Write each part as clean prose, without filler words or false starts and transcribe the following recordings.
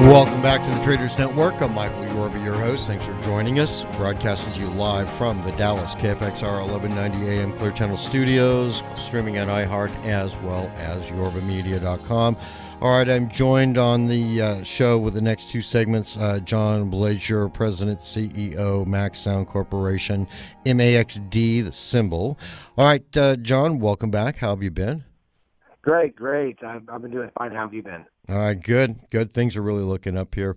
Welcome back to the Traders Network. I'm Michael Yorba, your host. Thanks for joining us. Broadcasting to you live from the Dallas KFXR 1190 AM Clear Channel Studios, streaming at iHeart as well as yorbamedia.com. All right, I'm joined on the show with the next two segments. John Blaisure, President, CEO, Max Sound Corporation, MAXD, the symbol. All right, John, welcome back. How have you been? Great. I've been doing fine. How have you been? All right, good. Things are really looking up here.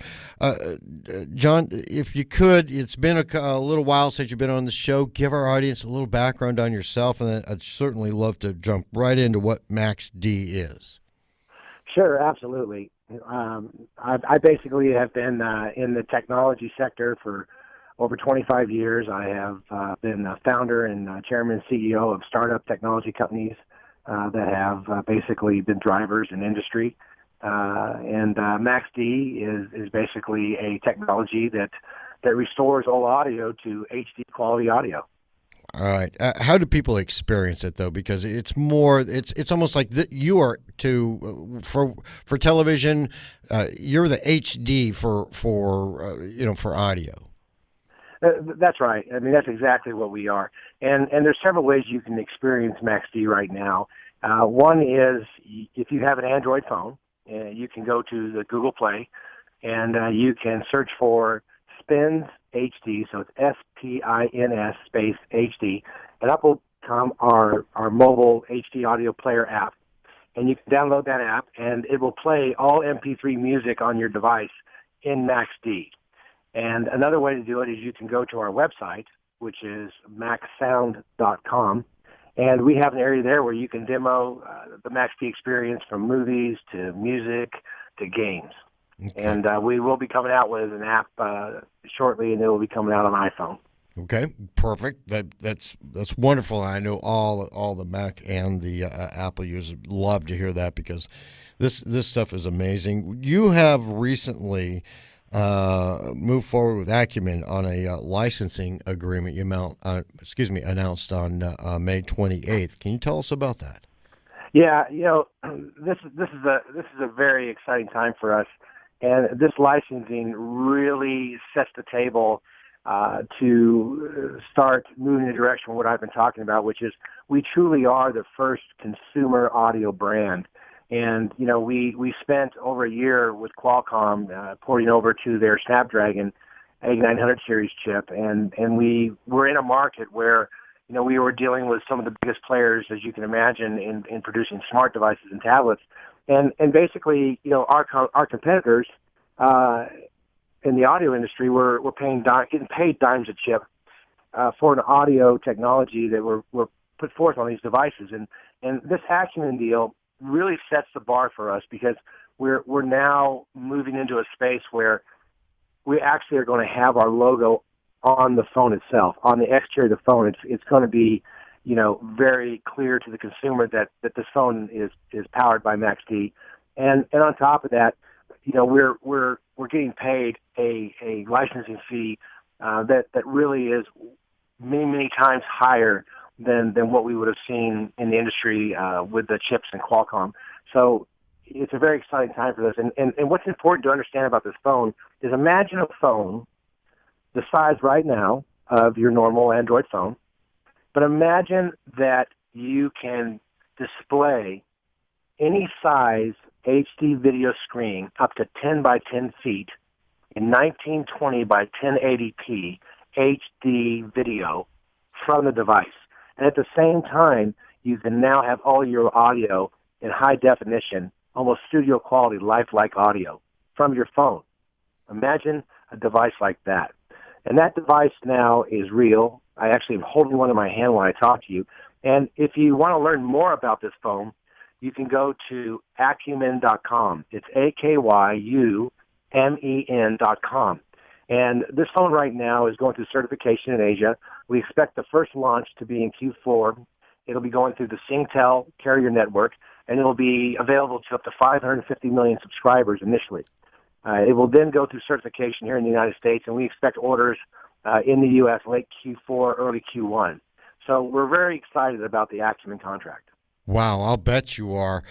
John, if you could, it's been a little while since you've been on the show. Give our audience a little background on yourself, and I'd certainly love to jump right into what MAXD is. Sure, absolutely. I basically have been in the technology sector for over 25 years. I have been a founder and chairman and CEO of startup technology companies that have basically been drivers in industry. And MAXD is basically a technology that restores all audio to HD quality audio. All right. How do people experience it though? Because it's more, it's almost like you are for television. You're the HD for audio. That's right. I mean, that's exactly what we are. And there's several ways you can experience MAXD right now. One is if you have an Android phone, you can go to the Google Play, and you can search for Spins HD, so it's S-P-I-N-S space HD, and up will come our mobile HD audio player app. And you can download that app, and it will play all MP3 music on your device in MAXD. And another way to do it is you can go to our website, which is maxsound.com, and we have an area there where you can demo the MAXD experience from movies to music to games. Okay. And we will be coming out with an app shortly, and it will be coming out on iPhone. Okay, perfect. That's wonderful. I know all the Mac and the Apple users love to hear that because this stuff is amazing. You have recently move forward with Acumen on a licensing agreement you announced on May 28th. Can you tell us about that? Yeah, this is a very exciting time for us, and this licensing really sets the table to start moving in the direction of what I've been talking about, which is we truly are the first consumer audio brand. And, we spent over a year with Qualcomm porting over to their Snapdragon 8900 series chip. And we were in a market where, we were dealing with some of the biggest players, as you can imagine, in producing smart devices and tablets. And basically, our competitors in the audio industry were getting paid dimes a chip for an audio technology that were put forth on these devices. And this Acumen deal really sets the bar for us because we're now moving into a space where we actually are going to have our logo on the phone itself, on the exterior of the phone. It's going to be, very clear to the consumer that this phone is powered by MAXD. And on top of that, we're getting paid a licensing fee that really is many times higher than what we would have seen in the industry with the chips and Qualcomm. So it's a very exciting time for this. And what's important to understand about this phone is imagine a phone the size right now of your normal Android phone, but imagine that you can display any size HD video screen up to 10 by 10 feet in 1920 by 1080p HD video from the device. And at the same time, you can now have all your audio in high definition, almost studio quality, lifelike audio from your phone. Imagine a device like that. And that device now is real. I actually am holding one in my hand when I talk to you. And if you want to learn more about this phone, you can go to acumen.com. It's AKYUMEN.com. And this phone right now is going through certification in Asia. We expect the first launch to be in Q4. It'll be going through the Singtel carrier network, and it'll be available to up to 550 million subscribers initially. It will then go through certification here in the United States, and we expect orders in the U.S. late Q4, early Q1. So we're very excited about the Acumen contract. Wow, I'll bet you are.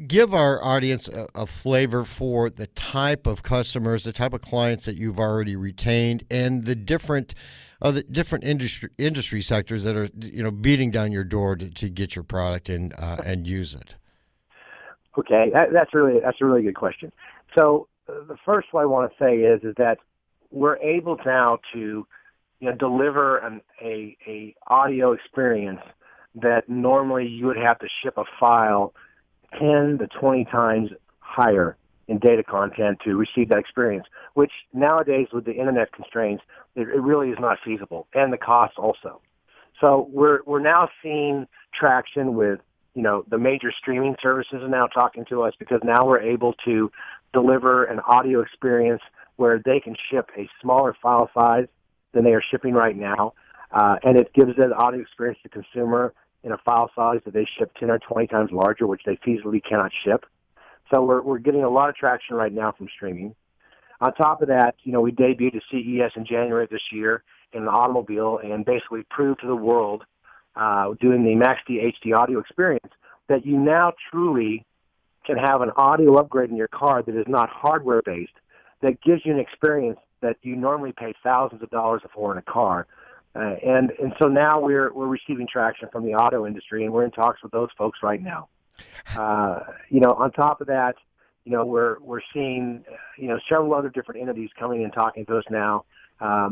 Give our audience a flavor for the type of customers, the type of clients that you've already retained, and the different industry sectors that are beating down your door to get your product and use it. Okay, that's a really good question. So the first one I want to say is that we're able now to deliver a audio experience that normally you would have to ship a file 10 to 20 times higher in data content to receive that experience, which nowadays with the internet constraints, it really is not feasible, and the cost also. So we're now seeing traction with, the major streaming services are now talking to us because now we're able to deliver an audio experience where they can ship a smaller file size than they are shipping right now, and it gives the audio experience to the consumer in a file size that they ship 10 or 20 times larger, which they feasibly cannot ship. So we're getting a lot of traction right now from streaming. On top of that, we debuted at CES in January of this year in an automobile and basically proved to the world, doing the MaxD HD audio experience, that you now truly can have an audio upgrade in your car that is not hardware-based, that gives you an experience that you normally pay thousands of dollars for in a car. And so now we're receiving traction from the auto industry, and we're in talks with those folks right now. On top of that, we're seeing several other different entities coming and talking to us now.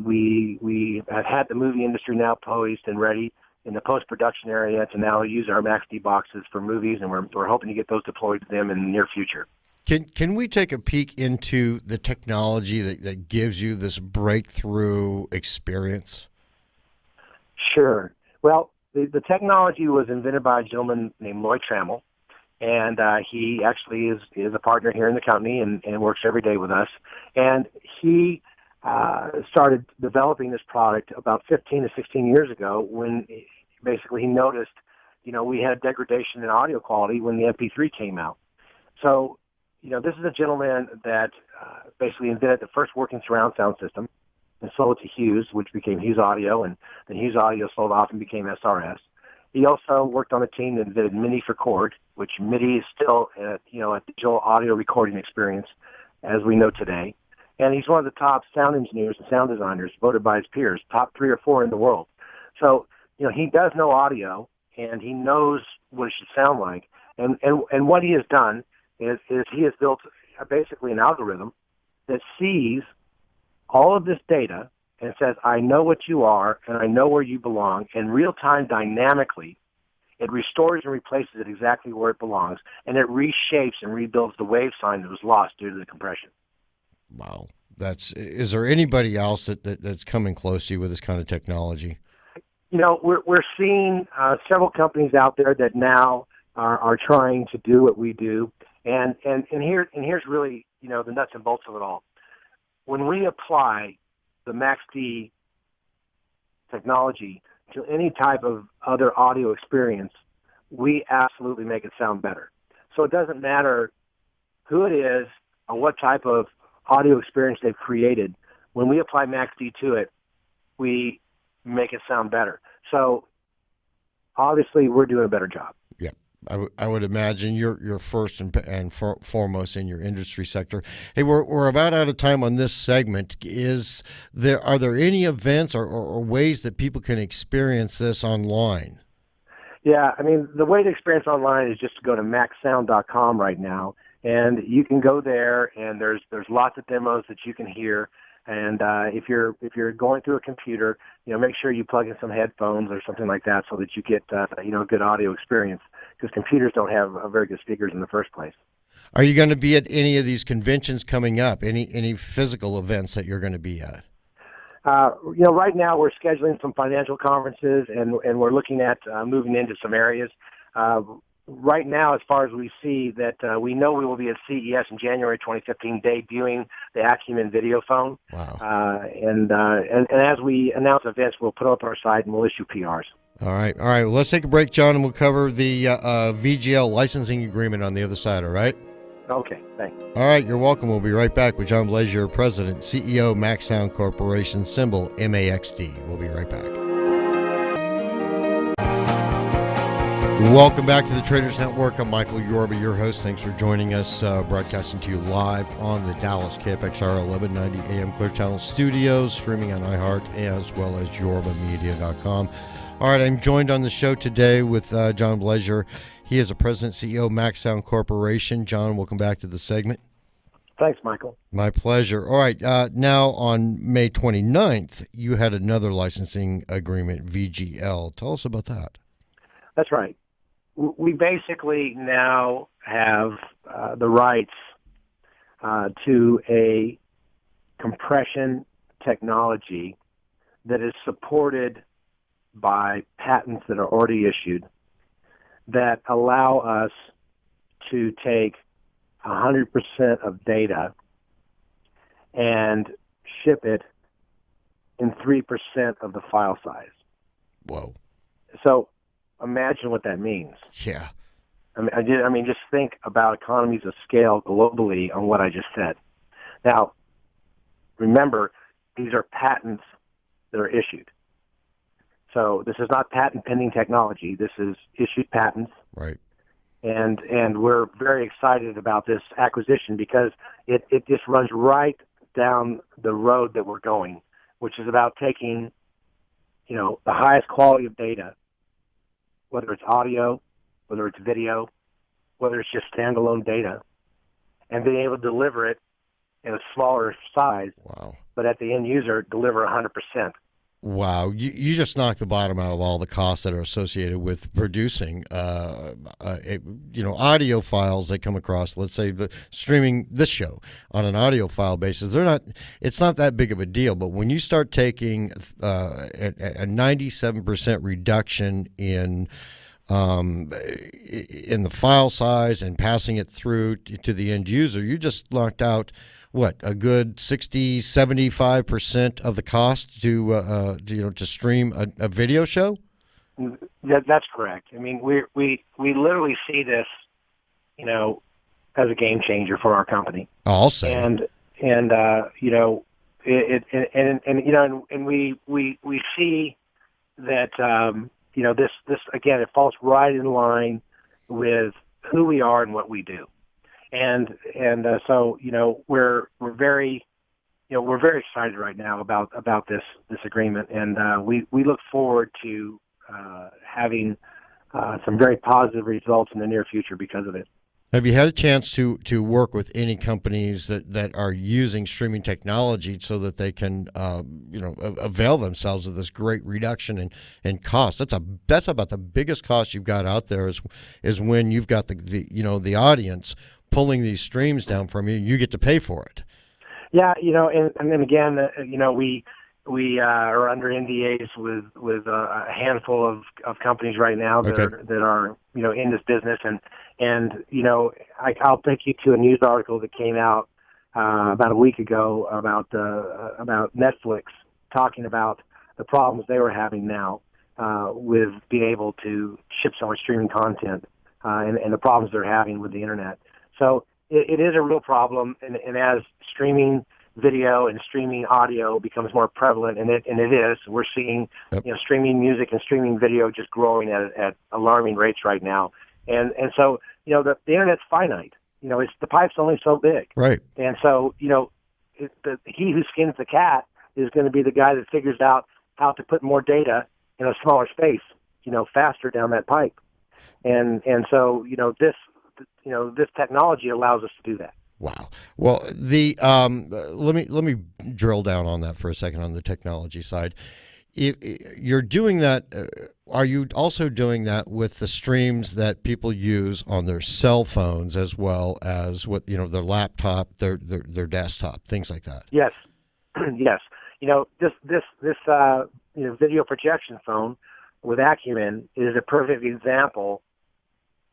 We have had the movie industry now poised and ready in the post-production area to now use our MaxD boxes for movies, and we're hoping to get those deployed to them in the near future. Can we take a peek into the technology that gives you this breakthrough experience? Sure. Well, the technology was invented by a gentleman named Lloyd Trammell, and he actually is a partner here in the company and works every day with us. And he started developing this product about 15 to 16 years ago when basically he noticed, we had degradation in audio quality when the MP3 came out. So, this is a gentleman that basically invented the first working surround sound system and sold it to Hughes, which became Hughes Audio, and then Hughes Audio sold off and became SRS. He also worked on a team that invented MIDI for Chord, which MIDI is still a digital audio recording experience as we know today. And he's one of the top sound engineers and sound designers voted by his peers, top 3 or 4 in the world. So, he does know audio, and he knows what it should sound like. And what he has done is he has built basically an algorithm that sees all of this data and says, I know what you are and I know where you belong, and real-time dynamically it restores and replaces it exactly where it belongs, and it reshapes and rebuilds the wave sign that was lost due to the compression. Wow. Is there anybody else that's coming close to you with this kind of technology? We're seeing several companies out there that now are trying to do what we do. And here's really, the nuts and bolts of it all. When we apply the MaxD technology to any type of other audio experience, we absolutely make it sound better. So it doesn't matter who it is or what type of audio experience they've created. When we apply MaxD to it, we make it sound better. So obviously we're doing a better job. Yeah. I would imagine you're first and foremost in your industry sector. Hey, we're about out of time on this segment. Are there any events or ways that people can experience this online? Yeah, the way to experience online is just to go to maxsound.com right now, and you can go there, and there's lots of demos that you can hear. And if you're going through a computer, make sure you plug in some headphones or something like that so that you get a good audio experience, because computers don't have very good speakers in the first place. Are you going to be at any of these conventions coming up? Any physical events that you're going to be at? Right now we're scheduling some financial conferences, and we're looking at moving into some areas. Right now, as far as we see, that we know we will be at CES in January 2015, debuting the Acumen video phone. Wow! And as we announce events, we'll put up our site and we'll issue PRs. All right. Well, let's take a break, John, and we'll cover the VGL licensing agreement on the other side. All right. Okay. Thanks. All right. You're welcome. We'll be right back with John Blaisure, President, CEO, Max Sound Corporation, symbol MAXD. We'll be right back. Welcome back to the Traders Network. I'm Michael Yorba, your host. Thanks for joining us, broadcasting to you live on the Dallas KFXR 1190 AM Clear Channel Studios, streaming on iHeart as well as yorbamedia.com. All right, I'm joined on the show today with John Blaisure. He is a president CEO of Max Sound Corporation. John, welcome back to the segment. Thanks, Michael. My pleasure. All right, now on May 29th, you had another licensing agreement, VGL. Tell us about that. That's right. We basically now have the rights to a compression technology that is supported by patents that are already issued that allow us to take 100% of data and ship it in 3% of the file size. Whoa. So imagine what that means. Yeah. I mean, just think about economies of scale globally on what I just said. Now, remember, these are patents that are issued. So this is not patent pending technology. This is issued patents. Right. And we're very excited about this acquisition because it just runs right down the road that we're going, which is about taking, the highest quality of data, whether it's audio, whether it's video, whether it's just standalone data, and being able to deliver it in a smaller size. Wow. But at the end user, deliver 100%. Wow, you just knocked the bottom out of all the costs that are associated with producing, audio files that come across. Let's say streaming this show on an audio file basis, it's not that big of a deal. But when you start taking a 97% reduction in the file size and passing it through to the end user, you just knocked out a good 60-75% of the cost to stream a video show? That's correct. I mean, we literally see this, as a game changer for our company. I'll say. And we see that this again, it falls right in line with who we are and what we do. So we're very excited right now about this agreement, and we look forward to having some very positive results in the near future because of it. Have you had a chance to work with any companies that are using streaming technology so that they can avail themselves of this great reduction in cost? That's about the biggest cost you've got out there is when you've got the audience pulling these streams down from you. You get to pay for it. Yeah, and then again, we are under NDAs with a handful of companies right now that are in this business, and I'll take you to a news article that came out about a week ago about Netflix talking about the problems they were having now with being able to ship so much streaming content and the problems they're having with the internet. So it is a real problem, and as streaming video and streaming audio becomes more prevalent, and it is, we're seeing streaming music and streaming video just growing at alarming rates right now. And so the internet's finite. It's the pipe's only so big. Right. And so he who skins the cat is going to be the guy that figures out how to put more data in a smaller space, faster down that pipe. And so this technology allows us to do that. Wow. Well, let me drill down on that for a second on the technology side. You're doing that. Are you also doing that with the streams that people use on their cell phones as well as their laptop, their desktop, things like that? Yes. Yes. This video projection phone with Acumen is a perfect example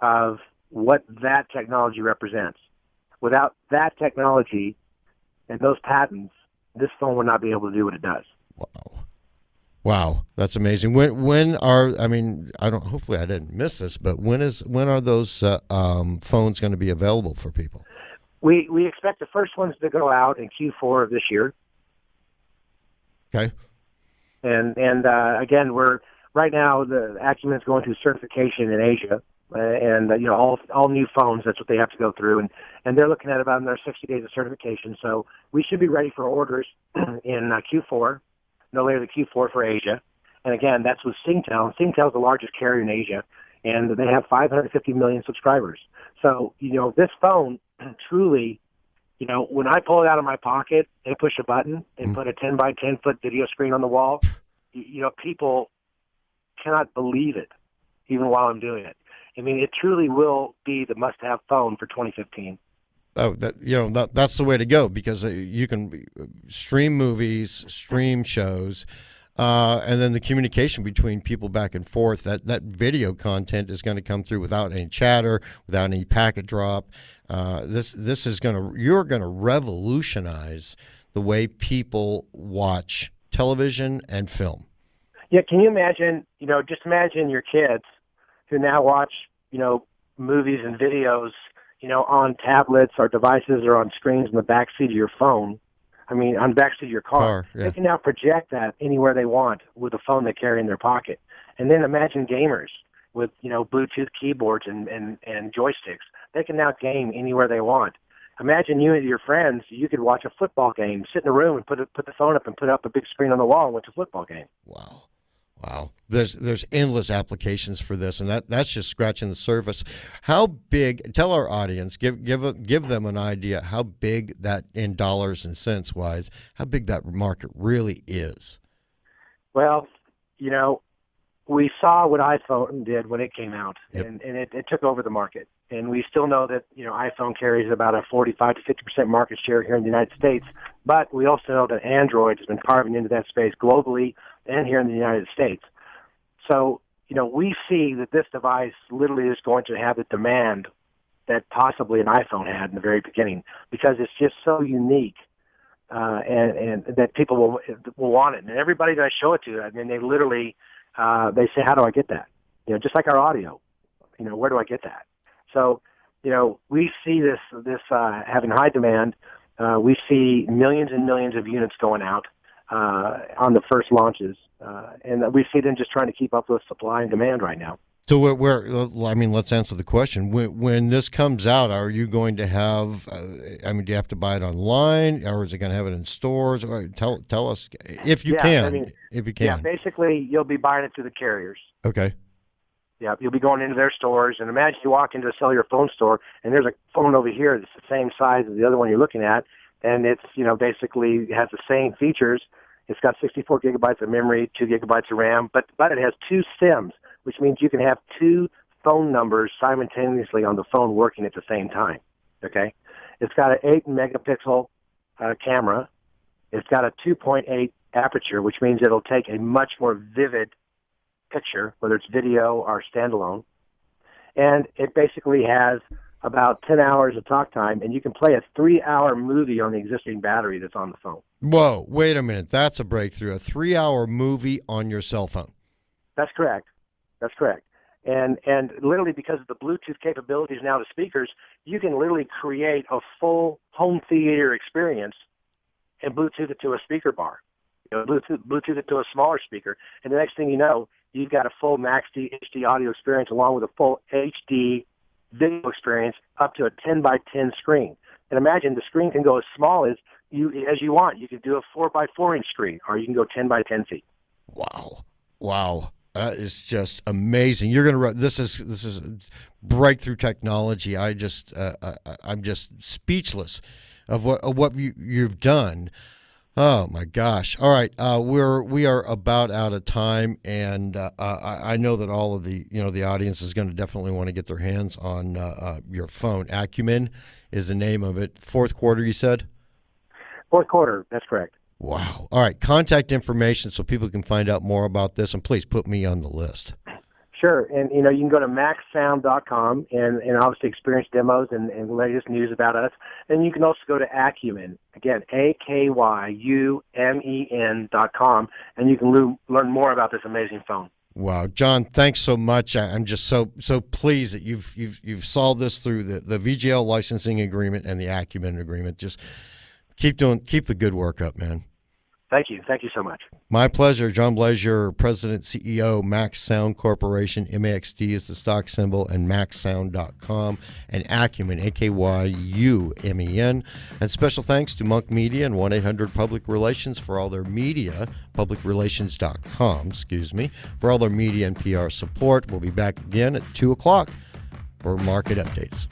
of what that technology represents. Without that technology and those patents, this phone would not be able to do what it does. Wow, that's amazing. Hopefully I didn't miss this, but when are those phones going to be available for people? We expect the first ones to go out in Q4 of this year. Okay. And again, we're right now the Acumen is going through certification in Asia, and all new phones. That's what they have to go through, and they're looking at about another 60 days of certification. So we should be ready for orders in Q4, no later than Q4 for Asia. And again, that's with Singtel. Singtel is the largest carrier in Asia, and they have 550 million subscribers. So, this phone truly, when I pull it out of my pocket and push a button and put a 10 by 10 foot video screen on the wall, people cannot believe it, even while I'm doing it. I mean, it truly will be the must-have phone for 2015. Oh, that's the way to go, because you can stream movies, stream shows, and then the communication between people back and forth. That video content is going to come through without any chatter, without any packet drop. You're going to revolutionize the way people watch television and film. Yeah, can you imagine? Just imagine your kids who now watch, movies and videos, on tablets or devices or on screens in the backseat of your phone. I mean, on the backseat of your car. Yeah. They can now project that anywhere they want with a phone they carry in their pocket. And then imagine gamers with, Bluetooth keyboards and joysticks. They can now game anywhere they want. Imagine you and your friends, you could watch a football game, sit in a room and put the phone up and put up a big screen on the wall and watch a football game. Wow. There's endless applications for this, and that's just scratching the surface. How big? Tell our audience, give them an idea how big that, in dollars and cents wise, how big that market really is. Well, we saw what iPhone did when it came out, Yep. and it took over the market. And we still know that iPhone carries about a 45 to 50% market share here in the United States, but we also know that Android has been carving into that space globally and here in the United States. So, we see that this device literally is going to have the demand that possibly an iPhone had in the very beginning, because it's just so unique, and that people will want it. And everybody that I show it to, I mean, they literally, they say, how do I get that? Just like our audio, where do I get that? So, we see this having high demand. We see millions and millions of units going out on the first launches, and we see them just trying to keep up with supply and demand right now. So let's answer the question. When this comes out, are you going to have, do you have to buy it online, or is it going to have it in stores? Or tell us if you can. Yeah, basically you'll be buying it through the carriers. Okay. Yeah, you'll be going into their stores, and imagine you walk into a cellular phone store, and there's a phone over here that's the same size as the other one you're looking at, and it's, basically has the same features. It's got 64 gigabytes of memory, 2 gigabytes of RAM, but it has 2 SIMs, which means you can have 2 phone numbers simultaneously on the phone working at the same time, okay? It's got an 8-megapixel camera. It's got a 2.8 aperture, which means it'll take a much more vivid picture, whether it's video or standalone. And it basically has about 10 hours of talk time, and you can play a 3-hour movie on the existing battery that's on the phone. Whoa, wait a minute. That's a breakthrough. A 3-hour movie on your cell phone. That's correct. And literally, because of the Bluetooth capabilities now to speakers, you can literally create a full home theater experience and Bluetooth it to a speaker bar. Bluetooth it to a smaller speaker. And the next thing you know, you've got a full Max HD audio experience along with a full HD video experience up to a 10 by 10 screen. And imagine the screen can go as small as you want. You can do a 4 by 4 inch screen, or you can go 10 by 10 feet. Wow. That is just amazing. You're going to this is breakthrough technology. I'm just speechless of what you've done. Oh my gosh! All right, we are about out of time, and I know that all of the audience is going to definitely want to get their hands on your phone. Acumen is the name of it. Fourth quarter, you said? Fourth quarter, that's correct. Wow! All right, contact information so people can find out more about this, and please put me on the list. Sure, and you can go to maxsound.com and obviously experience demos and latest news about us. And you can also go to Acumen, again, AKYUMEN.com, and you can learn more about this amazing phone. Wow, John, thanks so much. I'm just so pleased that you've solved this through the VGL licensing agreement and the Acumen agreement. Just keep the good work up, man. Thank you. Thank you so much. My pleasure. John Blaisure, President, CEO, Max Sound Corporation. MAXD is the stock symbol, and maxsound.com, and Acumen, AKYUMEN. And special thanks to Monk Media and 1-800-Public Relations for all their media, publicrelations.com, for all their media and PR support. We'll be back again at 2 o'clock for market updates.